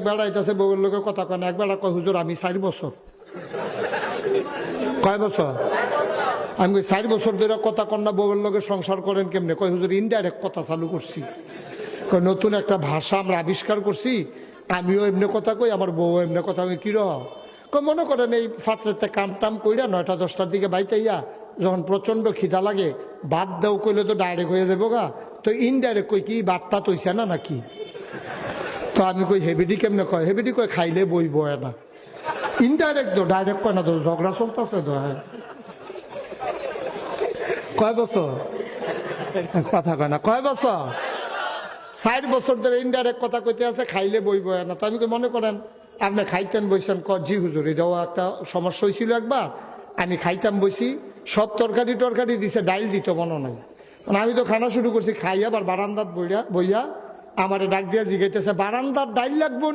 বেড়াইতেছে বউয়ের লোকের কথা কয় না, এক বেড়া কয় হুজুর আমি 4 বছর। কয় বছর? আমি 4 বছর ধরে কথা কন না, বউয়ের লোকে সংসার করেন কেমনে? কয় হুজুর ইনডাইরেক্ট কথা চালু করছি, কয় নতুন একটা ভাষা আমরা আবিষ্কার করছি, আমিও এমনি কথা কই, আমার বউ এমনি কথা। আমি কিরকম? কয় মনে করেন এই ফাতরাতে কাম টাম কইরা 9টা 10টার দিকে বাইতাইয়া যখন প্রচন্ড খিদা লাগে, ভাত দেও কইলে তো ডাইরেক্ট হয়ে যাবো গা, তো ইনডাইরেক্ট কই কি ভাতটা তৈছে না নাকি? তো আমি কই হেবিডি কেমনে? কয় হেবিডি কয় খাইলে বই বয় না। ইনডাইরেক্ট তো, ডাইরেক্ট কয় না তো, ঝগড়া চলতেছে তো। হ্যাঁ, কয় বছর? কথা কয় না। কয় বছর? 4 বছর ধরে ইনডাইরেক্ট কথা কইতে আছে, খাইলে বই বয় না। তো আমি কি মনে করেন আপনি খাইতেন বইছেন? জি হুজুর, এটাও একটা সমস্যা হয়েছিল একবার। আমি খাইতাম বইছি, সব তরকারি টরকারি দিছে, ডাইল দিত মনে নাই। মানে আমি তো খানা শুরু করছি, খাই আবার বারান্দাত বইয়া বইয়া আমারে ডাক দিয়া জিগাইতেছে, বারান্দার ডাইল লাগবো নি?